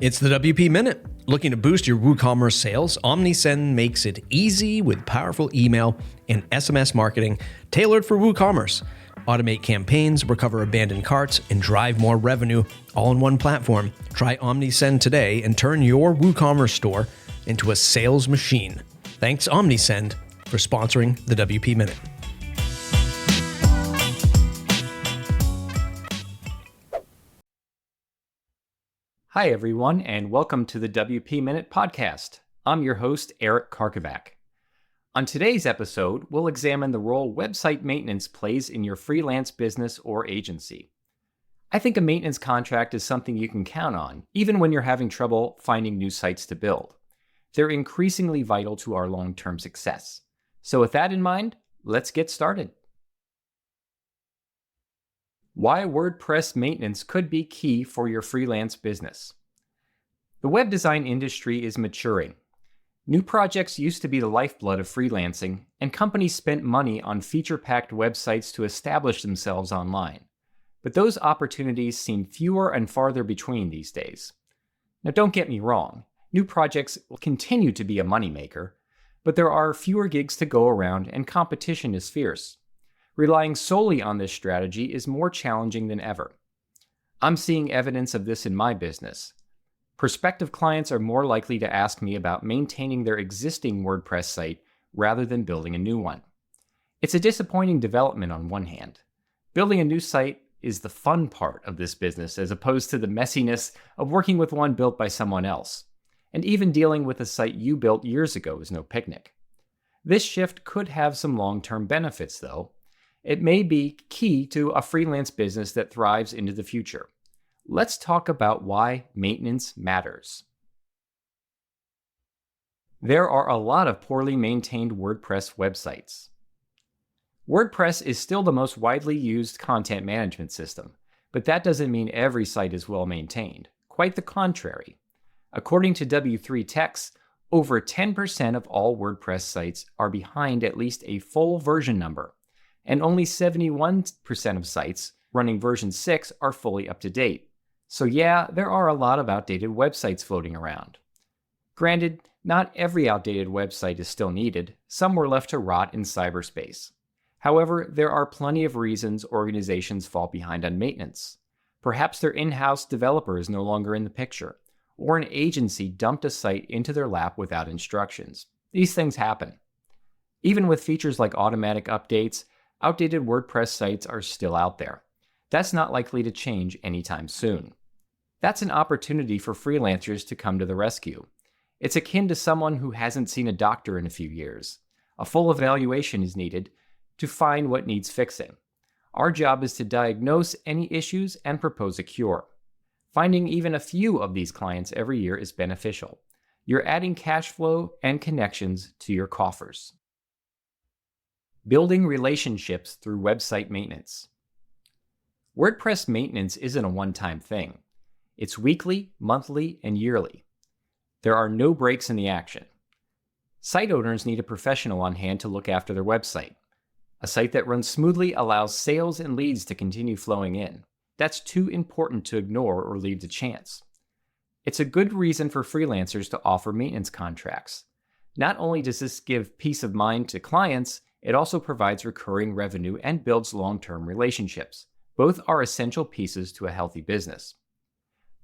It's the WP Minute. Looking to boost your WooCommerce sales? OmniSend makes it easy with powerful email and SMS marketing tailored for WooCommerce. Automate campaigns, recover abandoned carts, and drive more revenue all in one platform. Try OmniSend today and turn your WooCommerce store into a sales machine. Thanks, OmniSend, for sponsoring the WP Minute. Hi, everyone, and welcome to the WP Minute podcast. I'm your host, Eric Karkovac. On today's episode, we'll examine the role website maintenance plays in your freelance business or agency. I think a maintenance contract is something you can count on, even when you're having trouble finding new sites to build. They're increasingly vital to our long-term success. So with that in mind, let's get started. Why WordPress maintenance could be key for your freelance business. The web design industry is maturing. New projects used to be the lifeblood of freelancing, and companies spent money on feature-packed websites to establish themselves online. But those opportunities seem fewer and farther between these days. Now, don't get me wrong, new projects will continue to be a moneymaker, but there are fewer gigs to go around and competition is fierce. Relying solely on this strategy is more challenging than ever. I'm seeing evidence of this in my business. Prospective clients are more likely to ask me about maintaining their existing WordPress site rather than building a new one. It's a disappointing development on one hand. Building a new site is the fun part of this business as opposed to the messiness of working with one built by someone else. And even dealing with a site you built years ago is no picnic. This shift could have some long-term benefits, though. It may be key to a freelance business that thrives into the future. Let's talk about why maintenance matters. There are a lot of poorly maintained WordPress websites. WordPress is still the most widely used content management system, but that doesn't mean every site is well maintained. Quite the contrary. According to W3 Techs, over 10% of all WordPress sites are behind at least a full version number, and only 71% of sites running version 6 are fully up to date. So yeah, there are a lot of outdated websites floating around. Granted, not every outdated website is still needed. Some were left to rot in cyberspace. However, there are plenty of reasons organizations fall behind on maintenance. Perhaps their in-house developer is no longer in the picture, or an agency dumped a site into their lap without instructions. These things happen. Even with features like automatic updates, outdated WordPress sites are still out there. That's not likely to change anytime soon. That's an opportunity for freelancers to come to the rescue. It's akin to someone who hasn't seen a doctor in a few years. A full evaluation is needed to find what needs fixing. Our job is to diagnose any issues and propose a cure. Finding even a few of these clients every year is beneficial. You're adding cash flow and connections to your coffers. Building relationships through website maintenance. WordPress maintenance isn't a one-time thing. It's weekly, monthly, and yearly. There are no breaks in the action. Site owners need a professional on hand to look after their website. A site that runs smoothly allows sales and leads to continue flowing in. That's too important to ignore or leave to chance. It's a good reason for freelancers to offer maintenance contracts. Not only does this give peace of mind to clients, it also provides recurring revenue and builds long-term relationships. Both are essential pieces to a healthy business.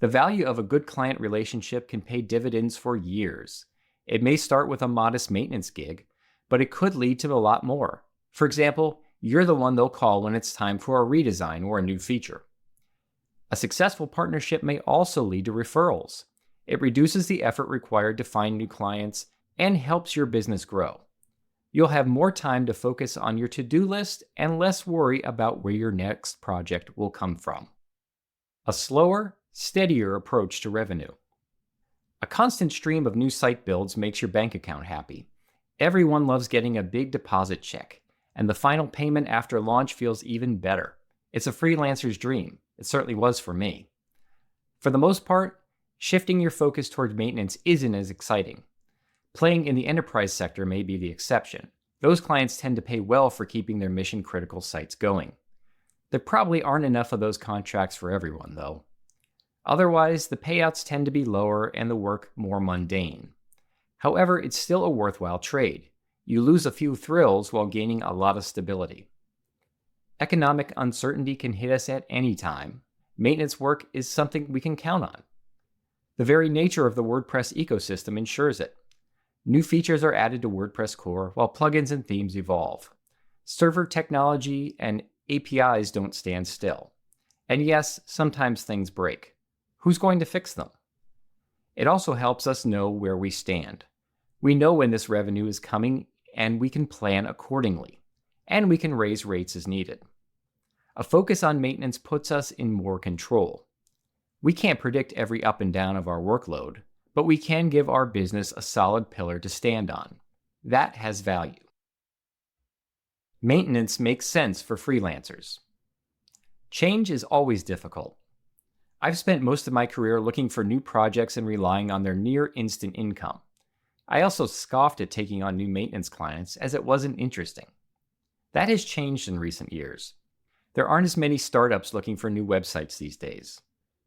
The value of a good client relationship can pay dividends for years. It may start with a modest maintenance gig, but it could lead to a lot more. For example, you're the one they'll call when it's time for a redesign or a new feature. A successful partnership may also lead to referrals. It reduces the effort required to find new clients and helps your business grow. You'll have more time to focus on your to-do list and less worry about where your next project will come from. A slower, steadier approach to revenue. A constant stream of new site builds makes your bank account happy. Everyone loves getting a big deposit check, and the final payment after launch feels even better. It's a freelancer's dream. It certainly was for me. For the most part, shifting your focus toward maintenance isn't as exciting. Playing in the enterprise sector may be the exception. Those clients tend to pay well for keeping their mission-critical sites going. There probably aren't enough of those contracts for everyone, though. Otherwise, the payouts tend to be lower and the work more mundane. However, it's still a worthwhile trade. You lose a few thrills while gaining a lot of stability. Economic uncertainty can hit us at any time. Maintenance work is something we can count on. The very nature of the WordPress ecosystem ensures it. New features are added to WordPress core while plugins and themes evolve. Server technology and APIs don't stand still. And yes, sometimes things break. Who's going to fix them? It also helps us know where we stand. We know when this revenue is coming and we can plan accordingly. And we can raise rates as needed. A focus on maintenance puts us in more control. We can't predict every up and down of our workload, but we can give our business a solid pillar to stand on. That has value. Maintenance makes sense for freelancers. Change is always difficult. I've spent most of my career looking for new projects and relying on their near instant income. I also scoffed at taking on new maintenance clients as it wasn't interesting. That has changed in recent years. There aren't as many startups looking for new websites these days.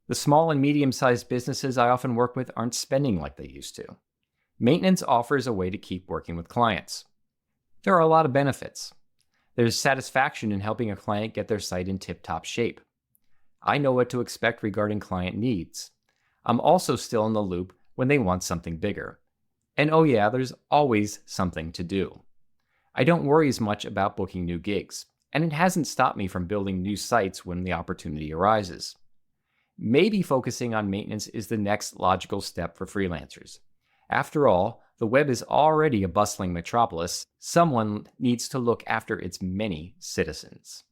The small and medium-sized businesses I often work with aren't spending like they used to. Maintenance offers a way to keep working with clients. There are a lot of benefits. There's satisfaction in helping a client get their site in tip-top shape. I know what to expect regarding client needs. I'm also still in the loop when they want something bigger. And oh yeah, there's always something to do. I don't worry as much about booking new gigs, and it hasn't stopped me from building new sites when the opportunity arises. Maybe focusing on maintenance is the next logical step for freelancers. After all, the web is already a bustling metropolis. Someone needs to look after its many citizens.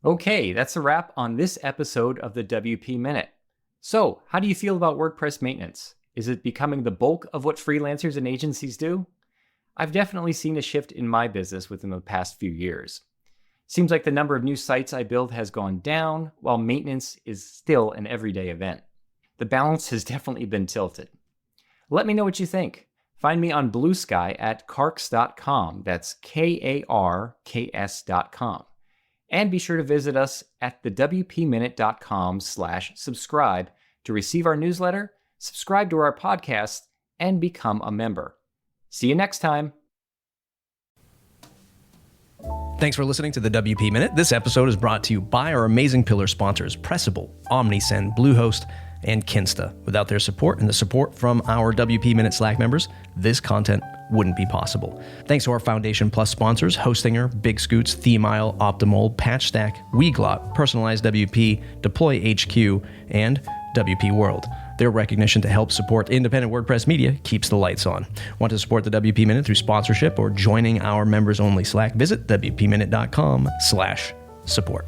Okay, that's a wrap on this episode of the WP Minute. So, how do you feel about WordPress maintenance? Is it becoming the bulk of what freelancers and agencies do? I've definitely seen a shift in my business within the past few years. Seems like the number of new sites I build has gone down, while maintenance is still an everyday event. The balance has definitely been tilted. Let me know what you think. Find me on Blue Sky at karks.com. That's KARKS.com. And be sure to visit us at thewpminute.com/subscribe to receive our newsletter, subscribe to our podcast, and become a member. See you next time. Thanks for listening to the WP Minute. This episode is brought to you by our amazing pillar sponsors, Pressable, OmniSend, Bluehost, and Kinsta. Without their support and the support from our WP Minute Slack members, this content wouldn't be possible. Thanks to our Foundation Plus sponsors, Hostinger, Big Scoots, ThemeIsle, Optimal, PatchStack, Weglot, Personalized WP, Deploy HQ, and WP World. Their recognition to help support independent WordPress media keeps the lights on. Want to support the WP Minute through sponsorship or joining our members-only Slack? Visit WPMinute.com/support.